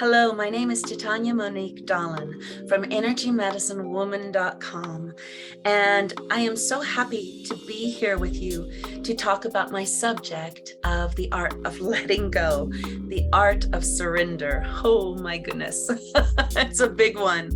Hello, my name is Titanya Monique Dahlin from EnergyMedicineWoman.com, and I am so happy to be here with you to talk about my subject of the art of letting go, the art of surrender. Oh my goodness, it's a big one.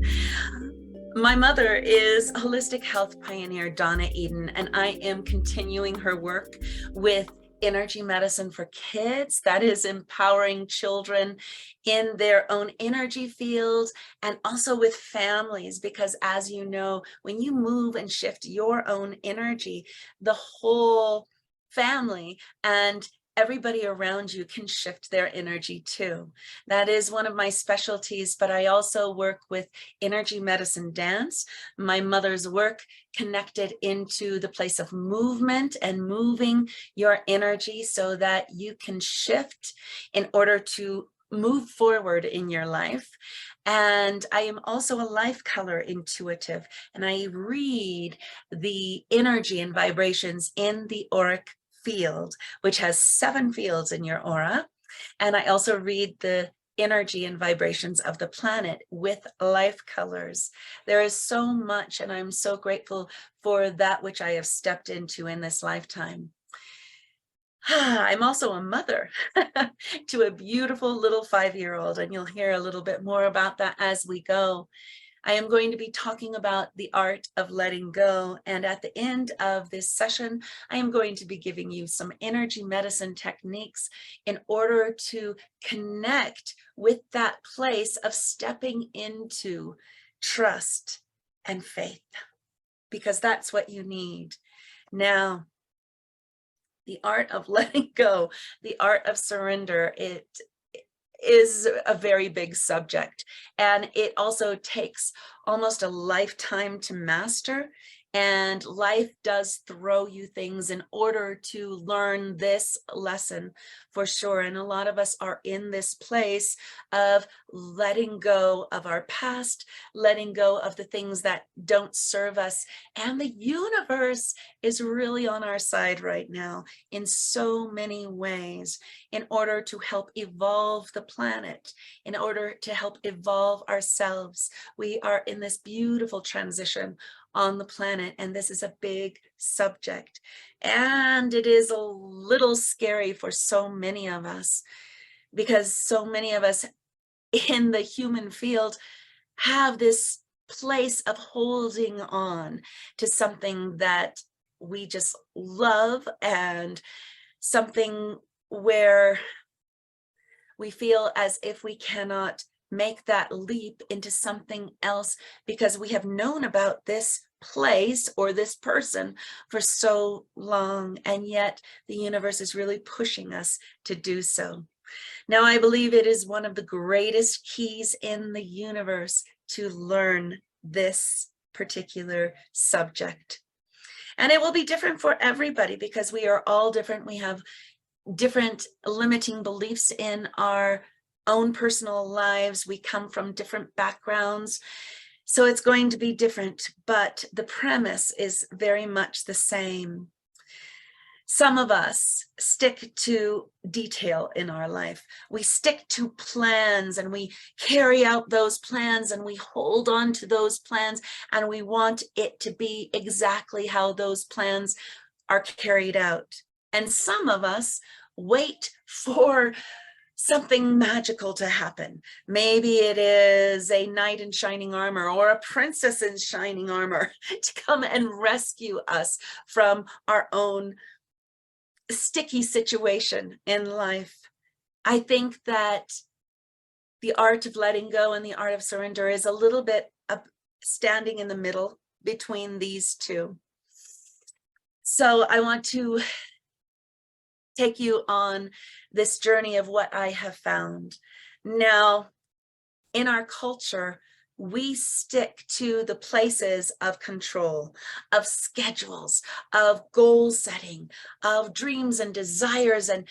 My mother is holistic health pioneer Donna Eden, and I am continuing her work with energy medicine for kids, that is empowering children in their own energy fields, and also with families, because as you know, when you move and shift your own energy, the whole family and everybody around you can shift their energy too. That is one of my specialties, but I also work with energy medicine dance. My mother's work connected into the place of movement and moving your energy so that you can shift in order to move forward in your life. And I am also a life color intuitive, and I read the energy and vibrations in the auric field, which has 7 fields in your aura. And I also read the energy and vibrations of the planet with life colors. There is so much, and I'm so grateful for that which I have stepped into in this lifetime. I'm also a mother to a beautiful little 5-year-old, and you'll hear a little bit more about that as we go. I am going to be talking about the art of letting go. And at the end of this session, I am going to be giving you some energy medicine techniques in order to connect with that place of stepping into trust and faith, because that's what you need. Now, the art of letting go, the art of surrender, it is a very big subject, and it also takes almost a lifetime to master. And life does throw you things in order to learn this lesson for sure. And a lot of us are in this place of letting go of our past, letting go of the things that don't serve us. And the universe is really on our side right now in so many ways, in order to help evolve the planet, in order to help evolve ourselves. We are in this beautiful transition on the planet, and this is a big subject, and it is a little scary for so many of us, because so many of us in the human field have this place of holding on to something that we just love, and something where we feel as if we cannot make that leap into something else because we have known about this place or this person for so long, and yet the universe is really pushing us to do so. Now, I believe it is one of the greatest keys in the universe to learn this particular subject. And it will be different for everybody because we are all different. We have different limiting beliefs in our own personal lives. We come from different backgrounds, so it's going to be different, but the premise is very much the same. Some of us stick to detail in our life. We stick to plans, and we carry out those plans, and we hold on to those plans, and we want it to be exactly how those plans are carried out. And some of us wait for something magical to happen. Maybe it is a knight in shining armor or a princess in shining armor to come and rescue us from our own sticky situation in life. I think that the art of letting go and the art of surrender is a little bit of standing in the middle between these two. So I want to take you on this journey of what I have found. Now, in our culture, we stick to the places of control, of schedules, of goal setting, of dreams and desires, and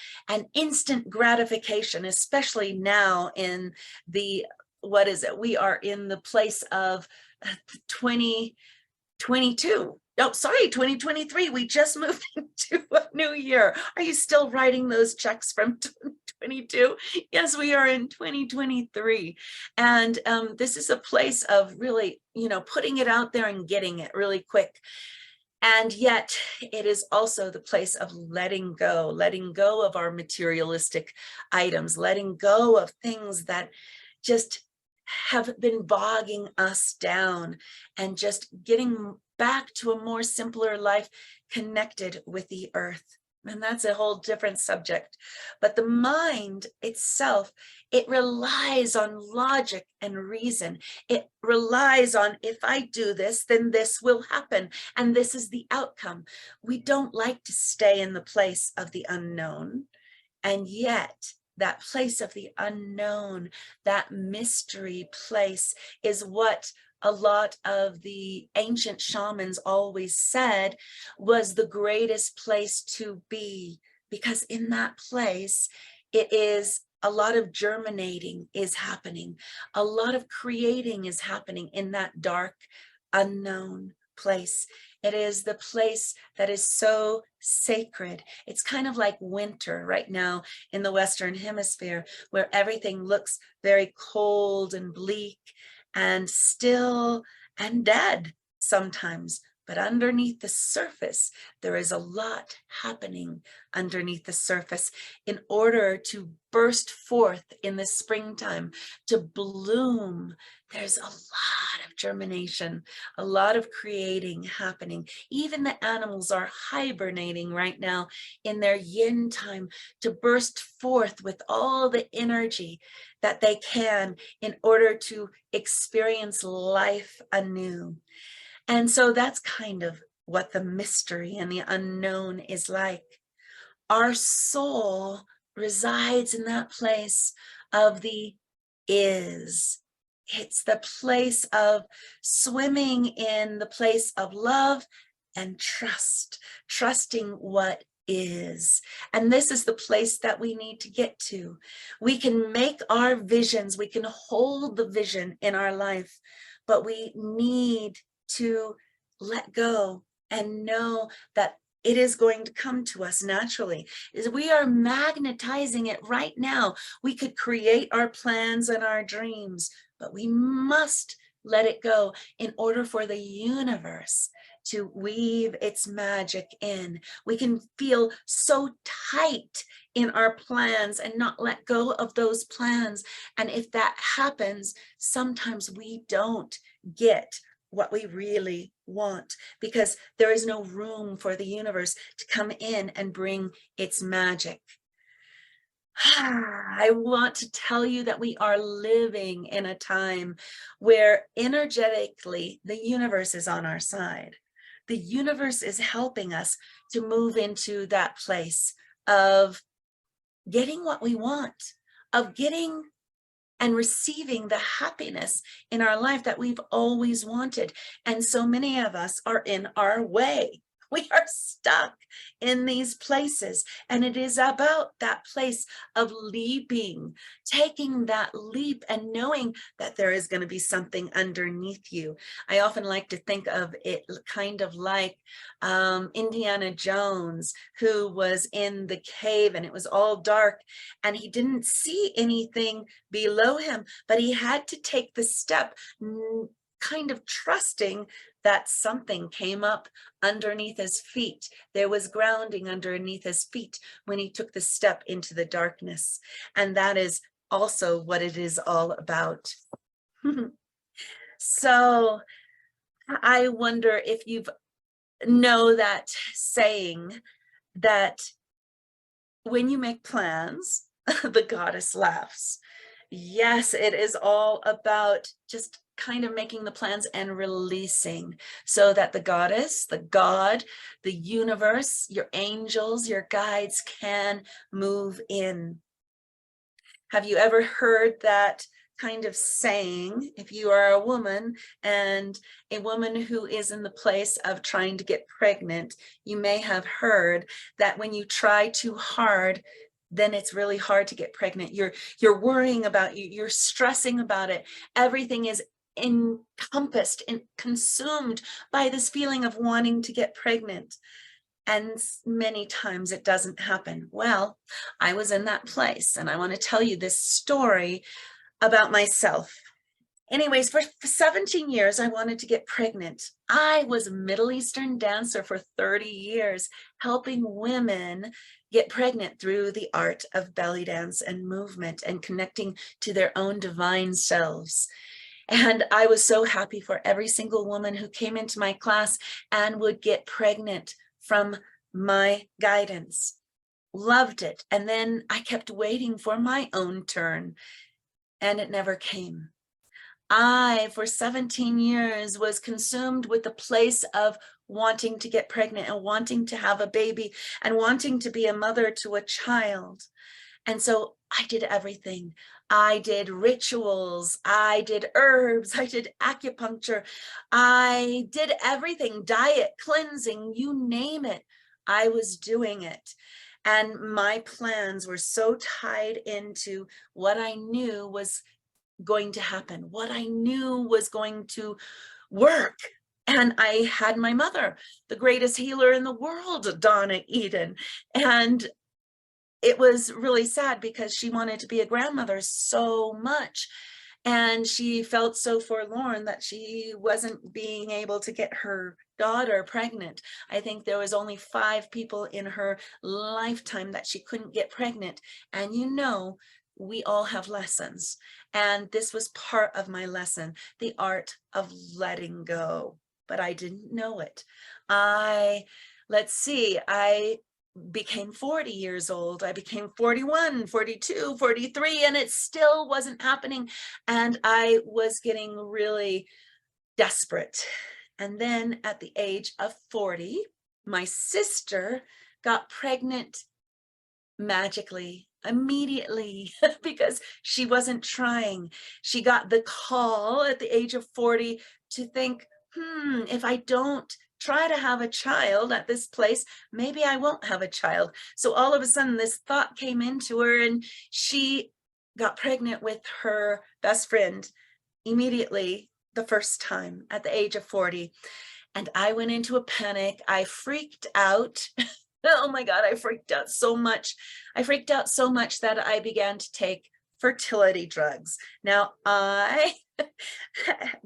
instant gratification, especially now in the, what is it? We are in the place of 2022. Oh, sorry, 2023. We just moved into a new year. Are you still writing those checks from 2022? Yes, we are in 2023. And this is a place of really, putting it out there and getting it really quick. And yet it is also the place of letting go of our materialistic items, letting go of things that just have been bogging us down, and just getting back to a more simpler life connected with the earth. And that's a whole different subject. But the mind itself, it relies on logic and reason. It relies on, if I do this, then this will happen. And this is the outcome. We don't like to stay in the place of the unknown. And yet, that place of the unknown, that mystery place, is what a lot of the ancient shamans always said was the greatest place to be, because in that place, it is a lot of germinating is happening. A lot of creating is happening in that dark, unknown place. It is the place that is so sacred. It's kind of like winter right now in the Western Hemisphere, where everything looks very cold and bleak and still and dead sometimes. But underneath the surface, there is a lot happening underneath the surface in order to burst forth in the springtime, to bloom. There's a lot of germination, a lot of creating happening. Even the animals are hibernating right now in their yin time to burst forth with all the energy that they can in order to experience life anew. And so that's kind of what the mystery and the unknown is like. Our soul resides in that place of the is. It's the place of swimming in the place of love and trust, trusting what is. And this is the place that we need to get to. We can make our visions, we can hold the vision in our life, but we need to let go and know that it is going to come to us naturally. Is we are magnetizing it right now. We could create our plans and our dreams, but we must let it go in order for the universe to weave its magic in. We can feel so tight in our plans and not let go of those plans. And if that happens, sometimes we don't get what we really want, because there is no room for the universe to come in and bring its magic. I want to tell you that we are living in a time where energetically the universe is on our side. The universe is helping us to move into that place of getting what we want, of getting and receiving the happiness in our life that we've always wanted. And so many of us are in our way. We are stuck in these places. And it is about that place of leaping, taking that leap and knowing that there is going to be something underneath you. I often like to think of it kind of like Indiana Jones, who was in the cave and it was all dark and he didn't see anything below him, but he had to take the step, kind of trusting that something came up underneath his feet. There was grounding underneath his feet when he took the step into the darkness. And that is also what it is all about. So I wonder if you know that saying that when you make plans, the goddess laughs. Yes, it is all about just kind of making the plans and releasing, so that the goddess, the God, the universe, your angels, your guides can move in. Have you ever heard that kind of saying, if you are a woman and a woman who is in the place of trying to get pregnant, you may have heard that when you try too hard, then it's really hard to get pregnant. You're worrying about you're stressing about it. Everything is encompassed and consumed by this feeling of wanting to get pregnant. And many times it doesn't happen. Well, I was in that place, and I want to tell you this story about myself. Anyways, for 17 years, I wanted to get pregnant. I was a Middle Eastern dancer for 30 years, helping women get pregnant through the art of belly dance and movement and connecting to their own divine selves. And I was so happy for every single woman who came into my class and would get pregnant from my guidance. Loved it. And then I kept waiting for my own turn, and it never came. I, for 17 years, was consumed with the place of wanting to get pregnant and wanting to have a baby and wanting to be a mother to a child. And so I did everything. I did rituals, I did herbs, I did acupuncture, I did everything, diet, cleansing, you name it, I was doing it. And my plans were so tied into what I knew was going to happen, what I knew was going to work. And I had my mother, the greatest healer in the world, Donna Eden. And it was really sad because she wanted to be a grandmother so much. And she felt so forlorn that she wasn't being able to get her daughter pregnant. I think there was only 5 people in her lifetime that she couldn't get pregnant. And you know, we all have lessons. And this was part of my lesson, the art of letting go. But I didn't know it. I became 40 years old. I became 41, 42, 43, and it still wasn't happening. And I was getting really desperate. And then at the age of 40, my sister got pregnant magically, immediately, because she wasn't trying. She got the call at the age of 40 to think, if I don't try to have a child at this place, maybe I won't have a child. So all of a sudden this thought came into her, and she got pregnant with her best friend immediately the first time at the age of 40. And I went into a panic. I freaked out. Oh my God, I freaked out so much. I freaked out so much that I began to take fertility drugs. Now, I,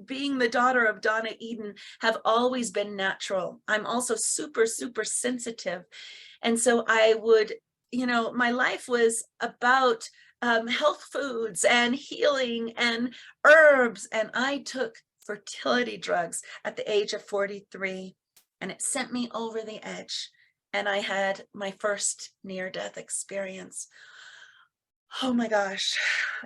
being the daughter of Donna Eden, have always been natural. I'm also super, super sensitive. And so I would, my life was about health foods and healing and herbs. And I took fertility drugs at the age of 43, and it sent me over the edge. And I had my first near-death experience. Oh my gosh,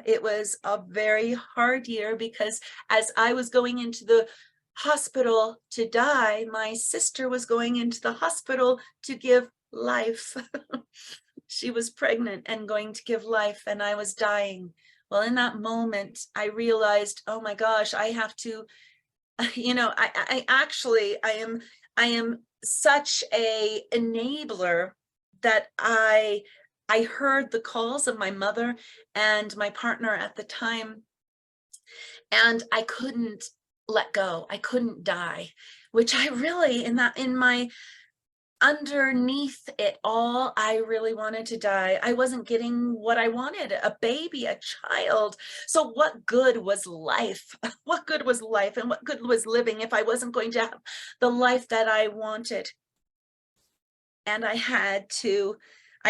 it was a very hard year, because as I was going into the hospital to die, my sister was going into the hospital to give life. She was pregnant and going to give life, and I was dying. Well, in that moment, I realized, oh my gosh, I have to, I am such a enabler that I heard the calls of my mother and my partner at the time, and I couldn't let go. I couldn't die, which I really, in my underneath it all, I really wanted to die. I wasn't getting what I wanted, a baby, a child. So what good was life? What good was life, and what good was living if I wasn't going to have the life that I wanted? And I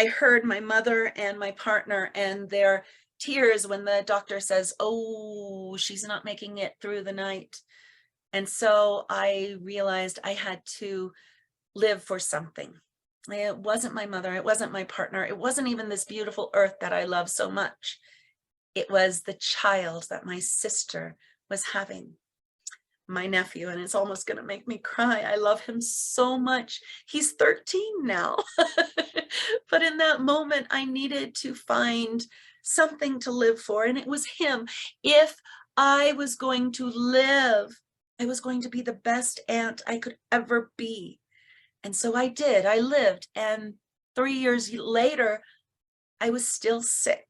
heard my mother and my partner and their tears when the doctor says, oh, she's not making it through the night. And so I realized I had to live for something. It wasn't my mother, it wasn't my partner, it wasn't even this beautiful earth that I love so much. It was the child that my sister was having, my nephew, and it's almost going to make me cry. I love him so much. He's 13 now. But in that moment, I needed to find something to live for, and it was him. If I was going to live, I was going to be the best aunt I could ever be. And so I did. I lived, and 3 years later, I was still sick.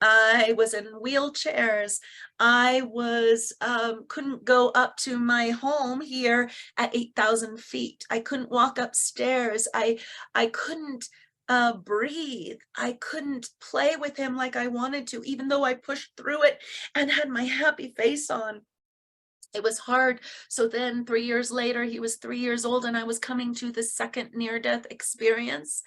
I was in wheelchairs. I was couldn't go up to my home here at 8,000 feet. I couldn't walk upstairs. I couldn't breathe. I couldn't play with him like I wanted to, even though I pushed through it and had my happy face on. It was hard. So then 3 years later, he was 3 years old, and I was coming to the second near-death experience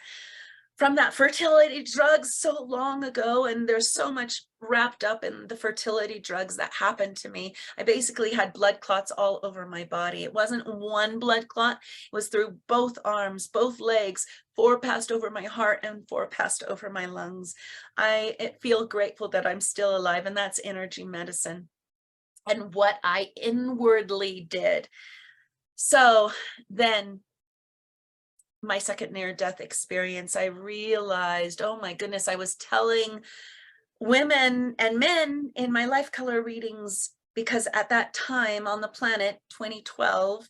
from that fertility drugs so long ago. And there's so much wrapped up in the fertility drugs that happened to me. I basically had blood clots all over my body. It wasn't one blood clot, it was through both arms, both legs. 4 passed over my heart and 4 passed over my lungs. I feel grateful that I'm still alive, and that's energy medicine and what I inwardly did. So then my second near-death experience, I realized, oh my goodness, I was telling women and men in my life color readings, because at that time on the planet, 2012,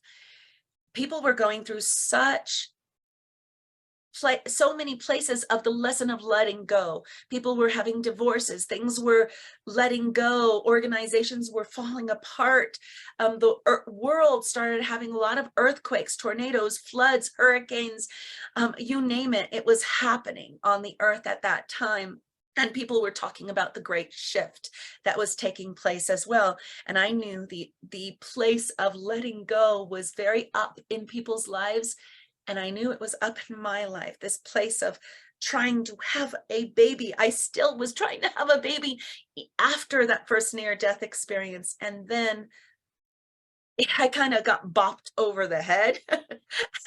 people were going through so many places of the lesson of letting go. People were having divorces, things were letting go, organizations were falling apart. The world started having a lot of earthquakes, tornadoes, floods, hurricanes, you name it. It was happening on the earth at that time. And people were talking about the great shift that was taking place as well. And I knew the place of letting go was very up in people's lives. And I knew it was up in my life, this place of trying to have a baby. I still was trying to have a baby after that first near-death experience. And then I kind of got bopped over the head.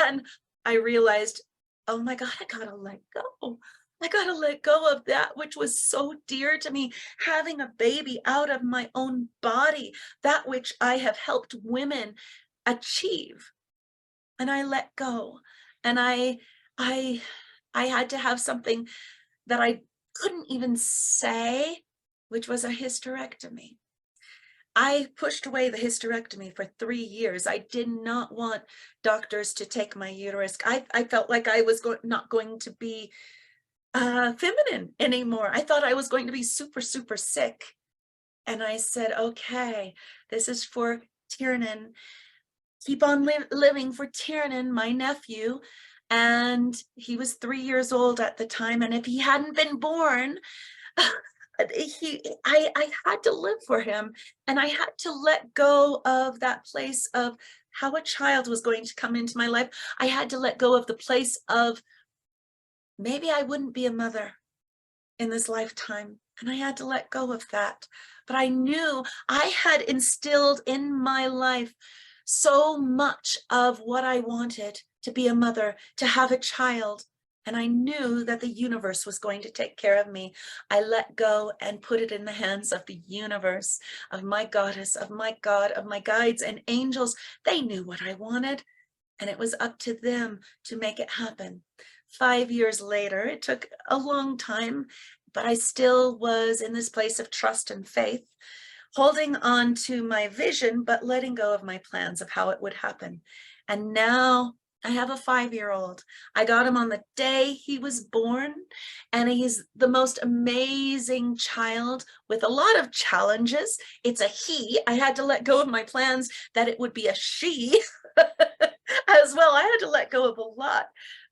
And I realized, oh my God, I gotta let go. I gotta let go of that which was so dear to me, having a baby out of my own body, that which I have helped women achieve. And I let go. And I had to have something that I couldn't even say, which was a hysterectomy. I pushed away the hysterectomy for 3 years. I did not want doctors to take my uterus. I felt like I was not going to be feminine anymore. I thought I was going to be super, super sick. And I said, okay, this is for Tiernan. Keep on living for Tiernan, my nephew. And he was 3 years old at the time. And if he hadn't been born, I had to live for him. And I had to let go of that place of how a child was going to come into my life. I had to let go of the place of maybe I wouldn't be a mother in this lifetime. And I had to let go of that. But I knew I had instilled in my life so much of what I wanted: to be a mother, to have a child. And I knew that the universe was going to take care of me. I let go and put it in the hands of the universe, of my goddess, of my God, of my guides and angels. They knew what I wanted, and it was up to them to make it happen. 5 years later, it took a long time, but I still was in this place of trust and faith, holding on to my vision, but letting go of my plans of how it would happen. And now I have a 5-year-old. I got him on the day he was born, and he's the most amazing child with a lot of challenges. It's a he. I had to let go of my plans that it would be a she as well. I had to let go of a lot.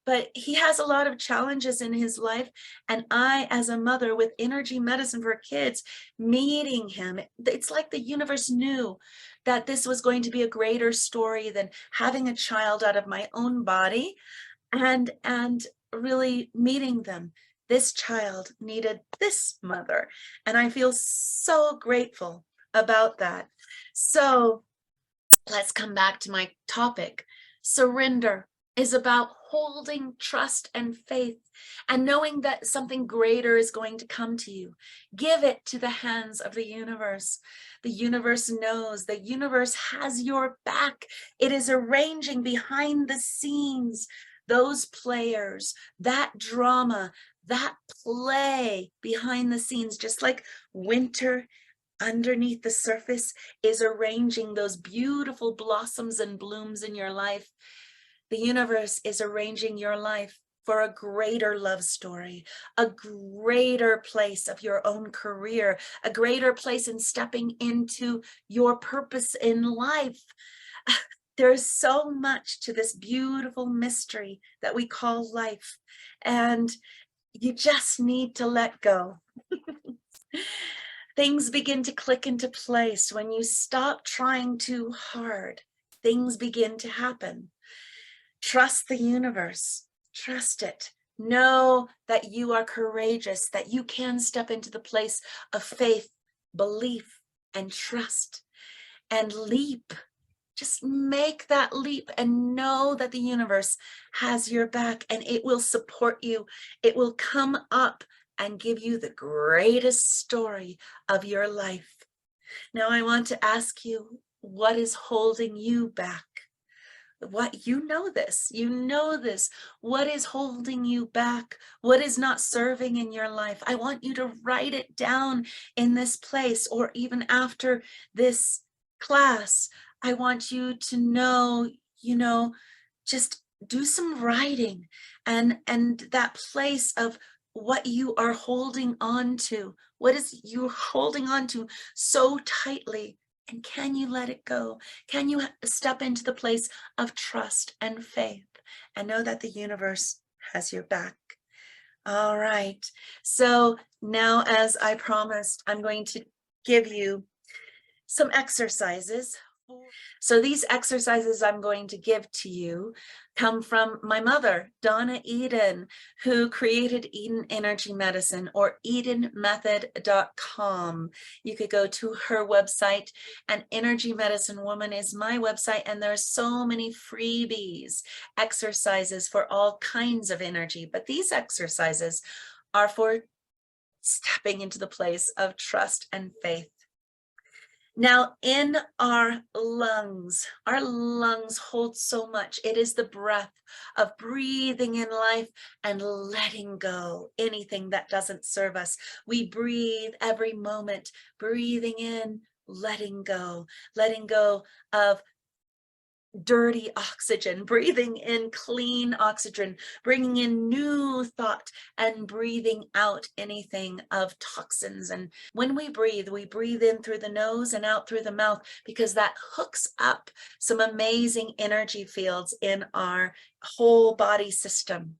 But he has a lot of challenges in his life. And I, as a mother with energy medicine for kids, meeting him, it's like the universe knew that this was going to be a greater story than having a child out of my own body, and really meeting them. This child needed this mother. And I feel so grateful about that. So let's come back to my topic. Surrender is about holding trust and faith and knowing that something greater is going to come to you. Give it to the hands of the universe. The universe knows. The universe has your back. It is arranging behind the scenes those players, that drama, that play behind the scenes, just like winter underneath the surface is arranging those beautiful blossoms and blooms in your life. The universe is arranging your life for a greater love story, a greater place of your own career, a greater place in stepping into your purpose in life. There's so much to this beautiful mystery that we call life, and you just need to let go. Things begin to click into place when you stop trying too hard. Things begin to happen. Trust the universe. Trust it. Know that you are courageous, that you can step into the place of faith, belief, and trust, and leap. Just make that leap and know that the universe has your back and it will support you. It will come up and give you the greatest story of your life. Now, I want to ask you, what is holding you back? What, you know this, what is holding you back? What is not serving in your life? I want you to write it down in this place, or even after this class. I want you to know, just do some writing, and that place of what you are holding on to. What is you holding on to so tightly? And can you let it go? Can you step into the place of trust and faith and know that the universe has your back? All right. So now, as I promised, I'm going to give you some exercises. So these exercises I'm going to give to you come from my mother, Donna Eden, who created Eden Energy Medicine, or EdenMethod.com. You could go to her website, and Energy Medicine Woman is my website, and there's so many freebies, exercises for all kinds of energy. But these exercises are for stepping into the place of trust and faith. Now, in our lungs hold so much. It is the breath of breathing in life and letting go anything that doesn't serve us. We breathe every moment, breathing in, letting go of dirty oxygen, breathing in clean oxygen, bringing in new thought, and breathing out anything of toxins. And when we breathe in through the nose and out through the mouth, because that hooks up some amazing energy fields in our whole body system.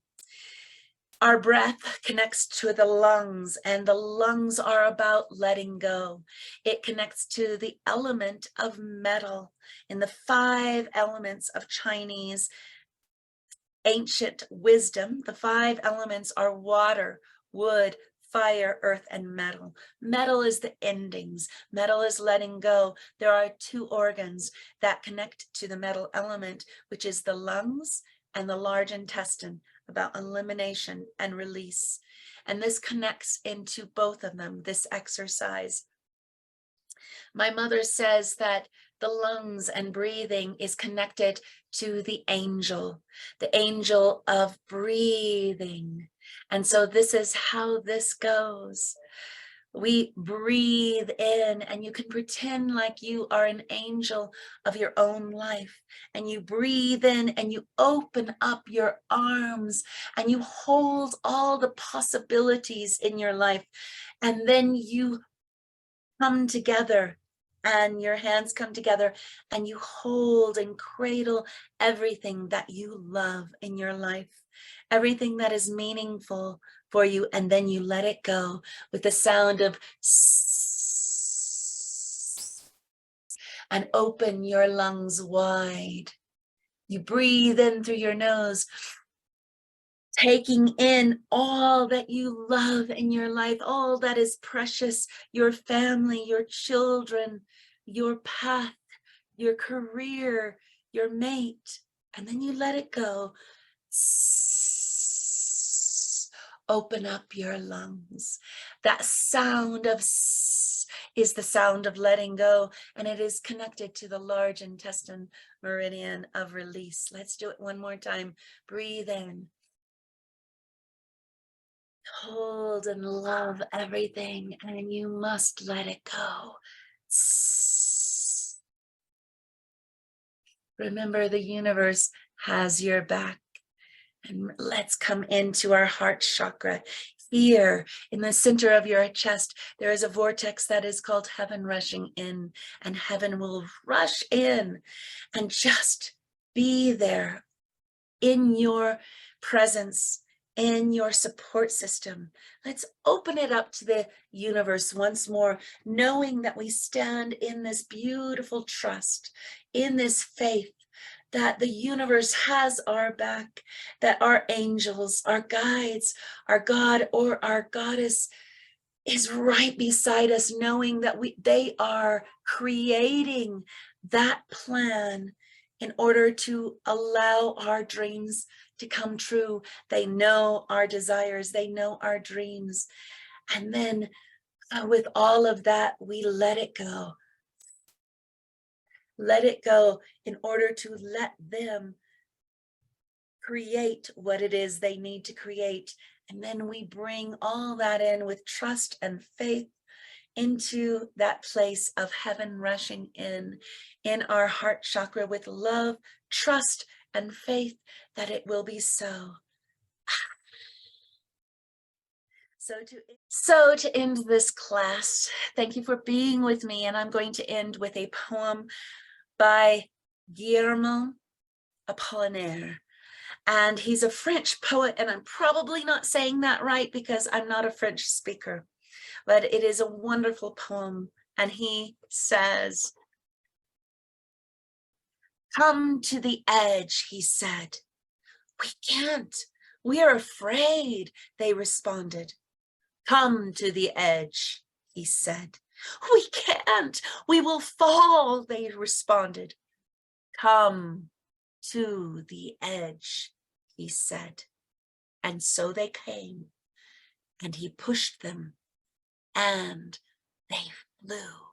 Our breath connects to the lungs, and the lungs are about letting go. It connects to the element of metal. In the 5 elements of Chinese ancient wisdom, the 5 elements are water, wood, fire, earth, and metal. Metal is the endings. Metal is letting go. There are 2 organs that connect to the metal element, which is the lungs and the large intestine, about elimination and release. And this connects into both of them, this exercise. My mother says that the lungs and breathing is connected to the angel of breathing. And so this is how this goes. We breathe in, and you can pretend like you are an angel of your own life, and you breathe in and you open up your arms and you hold all the possibilities in your life, and then you come together, and your hands come together, and you hold and cradle everything that you love in your life, everything that is meaningful for you, and then you let it go with the sound of sss, and open your lungs wide. You breathe in through your nose, taking in all that you love in your life, all that is precious, your family, your children, your path, your career, your mate, and then you let it go. Open up your lungs. That sound of is the sound of letting go, and it is connected to the large intestine meridian of release. Let's do it one more time. Breathe in. Hold and love everything, and you must let it go. Remember, the universe has your back. And let's come into our heart chakra. Here in the center of your chest, there is a vortex that is called heaven rushing in, and heaven will rush in and just be there in your presence, in your support system. Let's open it up to the universe once more, knowing that we stand in this beautiful trust, in this faith, that the universe has our back, that our angels, our guides, our God or our goddess is right beside us, knowing that they are creating that plan in order to allow our dreams to come true. They know our desires, they know our dreams. And then with all of that, we let it go. Let it go in order to let them create what it is they need to create. And then we bring all that in with trust and faith into that place of heaven rushing in our heart chakra with love, trust, and faith that it will be so. So to end this class, thank you for being with me. And I'm going to end with a poem by Guillermo Apollinaire. And he's a French poet, and I'm probably not saying that right because I'm not a French speaker, but it is a wonderful poem. And he says, "Come to the edge," he said. "We can't. We are afraid," they responded. "Come to the edge," he said. "We can't. We will fall," they responded. "Come to the edge," he said. And so they came, and he pushed them, and they flew.